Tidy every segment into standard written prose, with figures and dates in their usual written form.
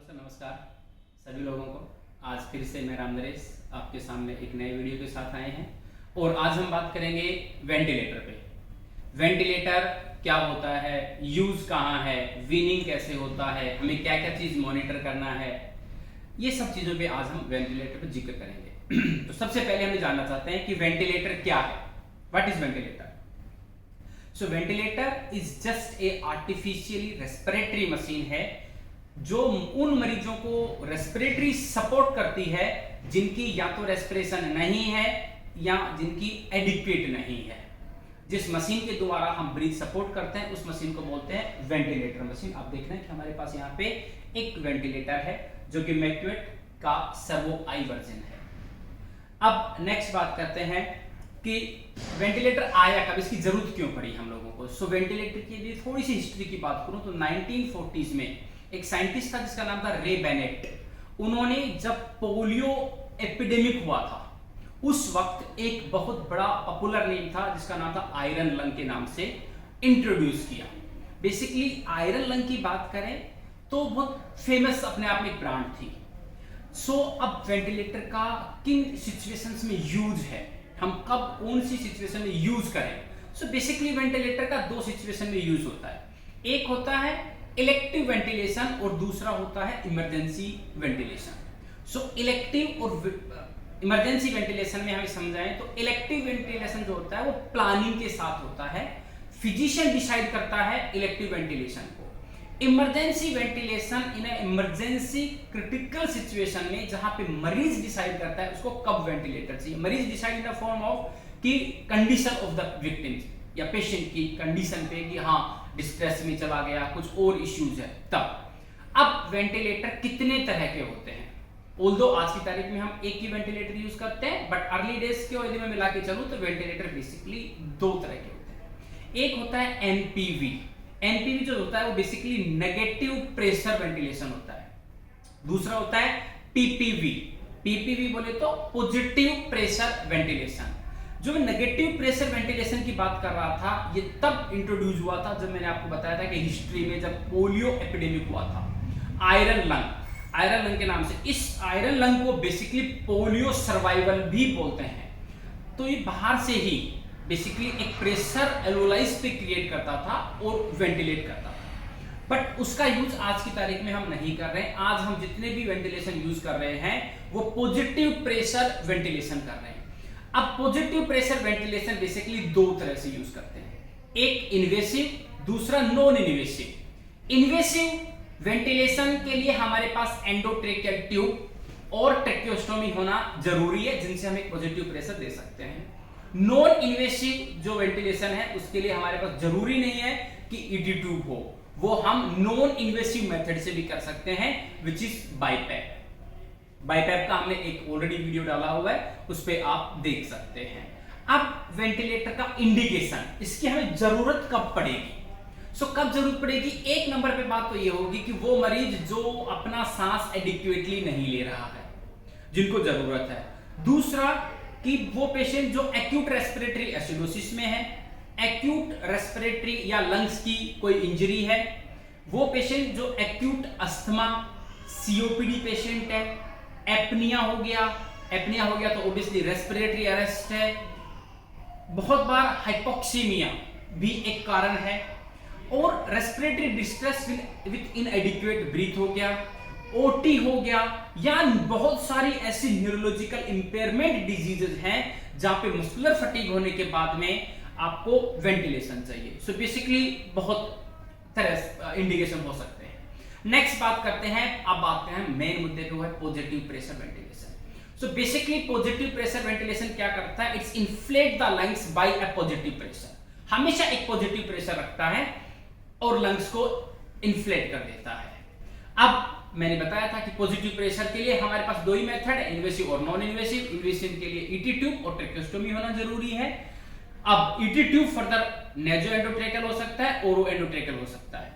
Sir नमस्कार सभी लोगों को। आज फिर से मैं राम नरेश आपके सामने एक नए वीडियो के साथ आए हैं और आज हम बात करेंगे वेंटिलेटर पे। वेंटिलेटर क्या होता है, यूज कहाँ है, वीनिंग कैसे होता है, हमें क्या क्या चीज मॉनिटर करना है, ये सब चीजों पे आज हम वेंटिलेटर पे जिक्र करेंगे। तो सबसे पहले हम जानना चाहते हैं कि वेंटिलेटर क्या है। What is ventilator? So ventilator is just a artificially respiratory machine है जो उन मरीजों को रेस्पिरेटरी सपोर्ट करती है जिनकी या तो रेस्पिरेशन नहीं है या जिनकी एडिक्वेट नहीं है। जिस मशीन के द्वारा हम ब्रीथ सपोर्ट करते हैं उस मशीन को बोलते हैं वेंटिलेटर मशीन। आप देख रहे हैं कि हमारे पास यहाँ पे एक वेंटिलेटर है जो कि मैक्यूएट का सर्वो आई वर्जन है। अब नेक्स्ट बात करते हैं कि वेंटिलेटर आया कब, इसकी जरूरत क्यों पड़ी हम लोगों को। सो वेंटिलेटर की लिए थोड़ी सी हिस्ट्री की बात करूं तो 1940s में एक साइंटिस्ट था जिसका नाम था रे बेनेट। उन्होंने जब पोलियो एपिडेमिक हुआ था उस वक्त एक बहुत बड़ा पॉपुलर नेम था जिसका नाम था आयरन लंग के नाम से इंट्रोड्यूस किया। बेसिकली आयरन लंग की बात करें तो बहुत फेमस अपने आप में एक ब्रांड थी। सो अब वेंटिलेटर का किन सिचुएशंस में यूज है, हम कब कौन सी सिचुएशन में यूज करें। सो बेसिकली वेंटिलेटर का दो सिचुएशन में यूज होता है। एक होता है इलेक्टिव वेंटिलेशन और दूसरा होता है इमरजेंसी वेंटिलेशन। सो इलेक्टिव और इमरजेंसी वेंटिलेशन में हमें समझाएं तो इलेक्टिव वेंटिलेशन जो होता है वो प्लानिंग के साथ होता है, फिजिशियन डिसाइड करता है इलेक्टिव वेंटिलेशन को। Emergency ventilation in emergency critical situation में जहां पे मरीज डिसाइड करता है उसको कब वेंटिलेटर चाहिए। मरीज decide in the form of की कंडीशन ऑफ द विक्टिम या पेशेंट की कंडीशन पे कि हाँ डिस्ट्रेस में चला गया, कुछ और इश्यूज है तब। अब वेंटिलेटर कितने तरह के होते हैं, ऑल्दो आज की तारीख में हम एक ही वेंटिलेटर यूज करते हैं बट अर्ली डेज के यदि मैं मिला के चलूं तो वेंटिलेटर बेसिकली दो तरह के होते हैं। एक होता है एनपीवी। एनपीवी जो होता है वो बेसिकली नेगेटिव प्रेशर वेंटिलेशन होता है। दूसरा होता है पीपीवी। पीपीवी बोले तो पॉजिटिव प्रेशर वेंटिलेशन। जो मैं नेगेटिव प्रेशर वेंटिलेशन की बात कर रहा था ये तब इंट्रोड्यूस हुआ था जब मैंने आपको बताया था कि हिस्ट्री में जब पोलियो एपिडेमिक हुआ था। आयरन लंग के नाम से, इस आयरन लंग को बेसिकली पोलियो सर्वाइवल भी बोलते हैं। तो ये बाहर से ही बेसिकली एक प्रेशर एलोलाइज पे क्रिएट करता था और वेंटिलेट करता था बट उसका यूज आज की तारीख में हम नहीं कर रहे हैं। आज हम जितने भी वेंटिलेशन यूज कर रहे हैं वो पॉजिटिव प्रेशर वेंटिलेशन कर रहे हैं। अब पॉजिटिव प्रेशर वेंटिलेशन बेसिकली दो तरह से यूज करते हैं, एक इन्वेसिव, दूसरा नॉन इन्वेसिव। इन्वेसिव वेंटिलेशन के लिए हमारे पास एंडोट्रेकियल ट्यूब और ट्रेकियोस्टोमी होना जरूरी है जिनसे हम एक पॉजिटिव प्रेशर दे सकते हैं। नॉन इन्वेसिव जो वेंटिलेशन है उसके लिए हमारे पास जरूरी नहीं है कि ईडी ट्यूब हो, वो हम नॉन इन्वेसिव मेथड से भी कर सकते हैं विच इज बाईपैप। बाईपैप का हमने एक ऑलरेडी वीडियो डाला हुआ है, उस पे आप देख सकते हैं। अब वेंटिलेटर का इंडिकेशन, इसकी हमें जरूरत कब पड़ेगी। सो कब जरूरत पड़ेगी, एक नंबर पे बात तो ये होगी कि वो मरीज जो अपना सांस एडिक्वेटली नहीं ले रहा है, जिनको जरूरत है। दूसरा कि वो पेशेंट जो एक्यूट रेस्पिरेटरी एसिडोसिस में है, एक्यूट रेस्पिरेटरी या लंग्स की कोई इंजरी है, वो पेशेंट जो एक्यूट अस्थमा, सीओपीडी पेशेंट है, एपनिया हो गया तो ऑब्वियसली रेस्पिरेटरी अरेस्ट है। बहुत बार हाइपोक्सीमिया भी एक कारण है और respiratory distress with inadequate breath हो गया, ओटी हो गया, या बहुत सारी ऐसी न्यूरोलॉजिकल इंपेयरमेंट डिजीजेज हैं जहां पे मस्कुलर फटीग होने के बाद में आपको वेंटिलेशन चाहिए। सो बेसिकली बहुत तरह इंडिकेशन हो सकते हैं। नेक्स्ट बात करते हैं, अब आते हैं मेन मुद्दे पे, वो है positive pressure ventilation. So basically positive pressure ventilation क्या करता है, it's inflate the lungs by a positive pressure. हमेशा एक पॉजिटिव प्रेशर रखता है और लंग्स को इन्फ्लेट कर देता है। अब मैंने बताया था कि पॉजिटिव प्रेशर के लिए हमारे पास दो ही मेथड है, इन्वेसिव और नॉन इन्वेसिव। इन्वेसिव के लिए ईटी ट्यूब और ट्रेकियोस्टोमी होना जरूरी है। अब ईटी ट्यूब फर्दर नेजो एंडोट्रेकल हो सकता है, ओरो एंडोट्रेकल हो सकता है।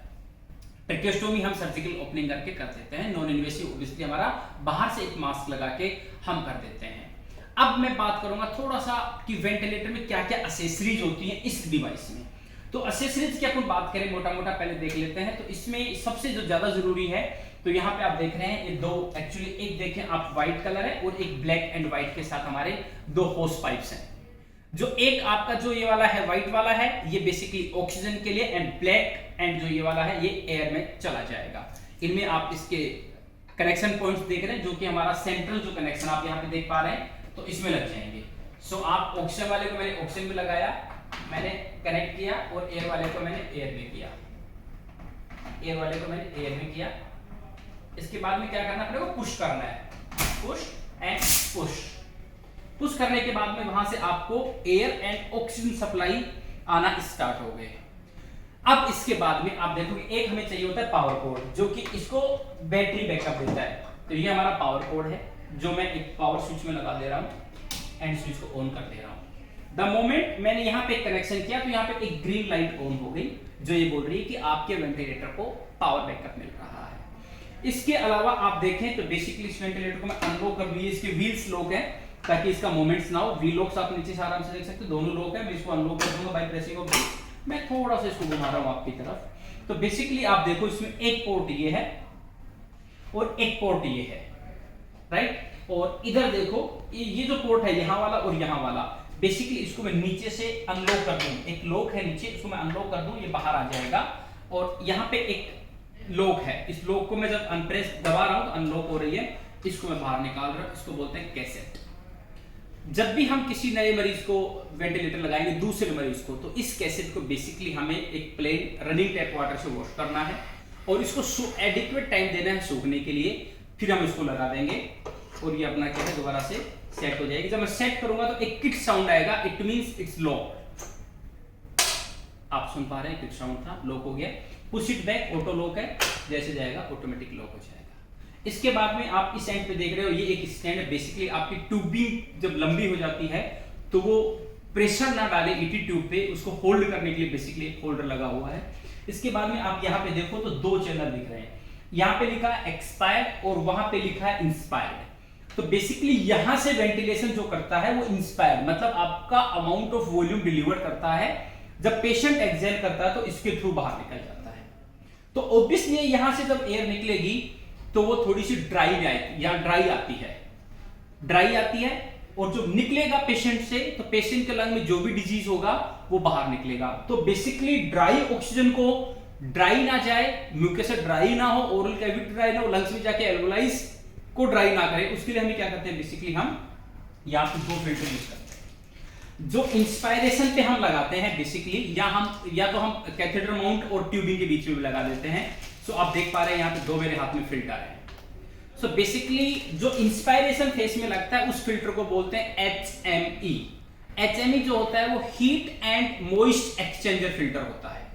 ट्रेकियोस्टोमी हम सर्जिकल ओपनिंग करके कर देते हैं। नॉन इन्वेसिव ऑब्वियसली हमारा बाहर से एक मास्क लगा के हम कर देते हैं। अब मैं बात करूंगा थोड़ा सा कि वेंटिलेटर में क्या क्या एसेसरीज होती हैं इस डिवाइस में। तो एसेसरीज की अपन बात करें मोटा मोटा पहले देख लेते हैं। तो इसमें सबसे जो ज्यादा जरूरी है, तो यहाँ पे आप देख रहे हैं ये दो, एक्चुअली एक देखें आप व्हाइट कलर है और एक ब्लैक एंड व्हाइट के साथ हमारे दो होस पाइप्स हैं। जो एक आपका जो ये वाला है व्हाइट वाला है, ये बेसिकली ऑक्सीजन के लिए, एंड ब्लैक एंड जो ये वाला है ये एयर में चला जाएगा। इनमें आप इसके कनेक्शन पॉइंट्स देख रहे हैं, जो कि हमारा सेंट्रल जो कनेक्शन आप यहाँ पे देख पा रहे हैं, तो इसमें लग जाएंगे। सो आप ऑक्सीजन वाले को मैंने ऑक्सीजन में लगाया, मैंने कनेक्ट किया, और एयर वाले को मैंने एयर में किया, एयर वाले को मैंने एयर में किया। इसके बाद में क्या करना पड़ेगा, पुश करना है, पुश एंड पुश। पुश करने के बाद में वहां से आपको एयर एंड ऑक्सीजन सप्लाई आना स्टार्ट हो गए। अब इसके बाद में आप देखोगे एक हमें चाहिए होता है पावर कोड, जो कि इसको बैटरी बैकअप देता है। तो ये हमारा पावर कोड है, जो मैं एक पावर स्विच में लगा दे रहा हूं एंड स्विच को ऑन कर दे रहा हूं। द मोमेंट मैंने यहाँ पे कनेक्शन किया, तो यहाँ पे एक ग्रीन लाइट ऑन हो गई, जो ये बोल रही है कि आपके वेंटिलेटर को पावर बैकअप मिल रहा है। इसके अलावा आप देखें तो बेसिकली इस वेंटिलेटर को मैं अनलॉक कर दिए, इसके व्हील्स लॉक है ताकि इसका मूवमेंट्स ना हो। व्हील लॉक्स आप नीचे से आराम से देख सकते हैं, दोनों लॉक है। मैं इसको अनलॉक कर दूंगा बाय प्रेसिंग ऑफ व्हील। मैं थोड़ा सा इसको घुमा रहा हूं आपकी तरफ। तो बेसिकली आप देखो इसमें एक पोर्ट ये है और एक पोर्ट ये है, राइट। और इधर देखो ये जो पोर्ट है यहाँ वाला और यहाँ वाला, बेसिकली इसको मैं नीचे से अनलॉक कर दूं। एक लॉक है नीचे, इसको मैं अनलॉक कर दूं, ये बाहर आ जाएगा। और यहाँ पे एक लॉक है, इस लॉक को मैं जब अनप्रेस दबा रहा हूं तो अनलॉक हो रही है, इसको मैं बाहर निकाल रहा हूं। इसको बोलते हैं कैसेट। जब भी हम किसी नए मरीज को वेंटिलेटर लगाएंगे, दूसरे मरीज को, तो इस कैसेट को बेसिकली हमें एक प्लेन रनिंग टैप वाटर से वॉश करना है और इसको एडिक्वेट टाइम देना है सूखने के लिए। फिर हम इसको लगा देंगे और ये अपना क्या है दोबारा से सेट हो जाएगी। जब मैं सेट करूंगा तो एक किक साउंड आएगा, इट मींस इट्स लॉक। आप सुन पा रहे हैं, किक साउंड था, लॉक हो गया। Push it back, auto lock है, जैसे जाएगा ऑटोमेटिक लॉक हो जाएगा। इसके बाद में आप इस एंड पे देख रहे हो, ये एक स्टैंड है। बेसिकली आपकी ट्यूबिंग जब लंबी हो जाती है तो वो प्रेशर ना डाले ईटी ट्यूब पे, उसको होल्ड करने के लिए बेसिकली एक होल्डर लगा हुआ है। इसके बाद में आप यहाँ पे देखो तो दो चैनल दिख रहे हैं, यहाँ पे लिखा है एक्सपायर्ड और वहां पे लिखा है इंस्पायर्ड। तो बेसिकली यहां से वेंटिलेशन जो करता है वो इंस्पायर्ड, मतलब आपका अमाउंट ऑफ वॉल्यूम डिलीवर करता है। जब पेशेंट एक्सहेल करता है तो इसके थ्रू बाहर निकल जाता है। तो ऑब्वियसली यहां से जब एयर निकलेगी तो वो थोड़ी सी ड्राई आती है, ड्राई आती है। और जो निकलेगा पेशेंट से, तो पेशेंट के लंग में जो भी डिजीज होगा वो बाहर निकलेगा। तो बेसिकली ड्राई ऑक्सीजन को ड्राई ना जाए, म्यूकस ड्राई ना हो, ओरल कैविटी ड्राई ना हो, लंग्स में जाके एल्वोलाइज को ड्राई ना करे, उसके लिए हमें क्या करते हैं, बेसिकली हम यहाँ पे दो फिल्टर यूज करते हैं। जो इंस्पायरेशन पे हम लगाते हैं बेसिकली, या तो हम कैथेटर माउंट और ट्यूबिंग के बीच में लगा देते हैं। सो आप देख पा रहे हैं यहाँ पे दो मेरे हाथ में फिल्टर है। सो बेसिकली जो इंस्पायरेशन फेस में लगता है उस फिल्टर को बोलते हैं HME। HME जो होता है वो heat and moist exchanger filter होता है,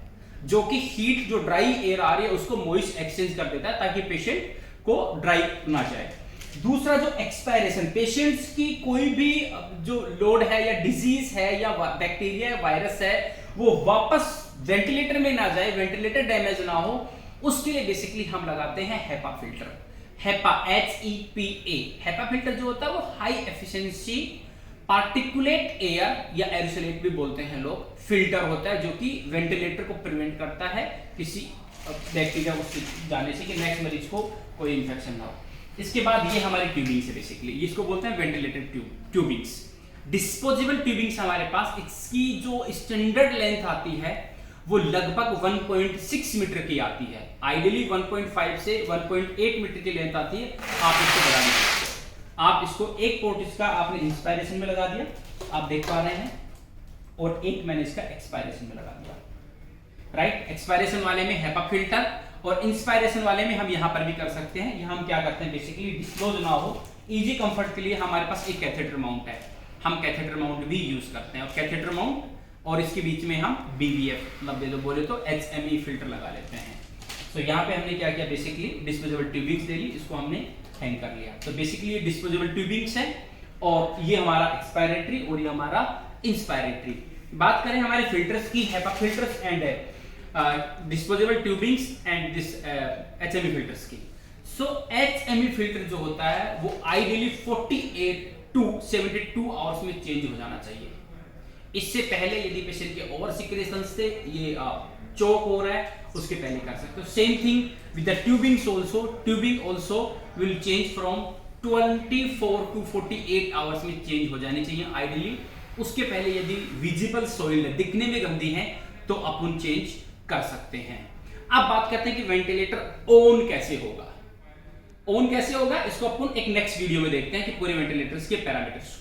जो कि हीट जो ड्राई एयर आ रही है उसको मॉइस्ट एक्सचेंज कर देता है ताकि पेशेंट को ड्राई ना जाए। दूसरा जो एक्सपायरेशन, पेशेंट्स की कोई भी जो लोड है या डिजीज है या बैक्टीरिया या वायरस है वो वापस वेंटिलेटर में ना जाए, वेंटिलेटर डैमेज ना हो, उसके लिए बेसिकली हम लगाते हैं HEPA filter. HEPA HEPA, HEPA filter जो होता है वो हाई एफिशिएंसी पार्टिकुलेट एयर या एरोसोलेट भी बोलते हैं लोग, फिल्टर होता है, जो कि वेंटिलेटर को प्रिवेंट करता है किसी बैक्टीरिया को जाने से, कि नेक्स्ट मरीज को कोई इंफेक्शन ना हो। इसके बाद ये हमारी ट्यूबिंग्स है, बेसिकली इसको बोलते हैं वेंटिलेटर ट्यूबिंग्स। डिस्पोजेबल ट्यूबिंग्स हमारे पास, इसकी जो स्टैंडर्ड लेंथ आती है वो लगभग 1.6 मीटर की आती है। आइडियली 1.5 से 1.8 मीटर की लेंथ आती है। आप इसको बढ़ा नहीं सकते। आप इसको एक पोर्ट इसका आपने इंस्पायरेशन में लगा दिया, आप देख पा रहे हैं, और एक मैंने इसका एक्सपायरेशन में लगा दिया, राइट। एक्सपायरेशन वाले में हेपा फिल्टर और इंस्पायरेशन वाले में हम यहां पर भी कर सकते हैं। यहां हम क्या करते हैं, बेसिकली डिस्क्लोज ना हो, इजी कंफर्ट के लिए हमारे पास एक कैथेटर माउंट है, हम कैथेटर माउंट भी यूज करते हैं। और कैथेटर माउंट और इसके बीच में हम BVF, मतलब दे दो बोले तो HME फिल्टर लगा लेते हैं। तो यहाँ पे हमने क्या किया, बेसिकली डिस्पोजेबल ट्यूबिंग्स ले ली, इसको हमने हैंग कर लिया। तो बेसिकली ये डिस्पोजेबल ट्यूबिंग्स है और ये हमारा एक्सपायरेटरी और ये हमारा इंस्पायरेटरी। बात करें हमारे फिल्टर्स की, HEPA filters and disposable tubings and this HME filters की। सो HME फिल्टर जो होता है वो आइडियली 48 to 72 आवर्स में चेंज हो जाना चाहिए। इससे पहले यदि पेशेंट के ओवर सिक्रेशन से ये चोक हो रहा है, उसके पहले कर सकते हो। Same thing with the tubings also, tubing also will change from 24 to 48 hours में चेंज हो जानी चाहिए आइडियली। उसके पहले यदि विजिबल सोइल दिखने में गंदी है तो अपन चेंज कर सकते हैं। अब बात करते हैं कि वेंटिलेटर ऑन कैसे होगा। ऑन कैसे होगा इसको अपन एक नेक्स्ट वीडियो में देखते हैं कि पूरे वेंटिलेटर्स के पैरामीटर्स।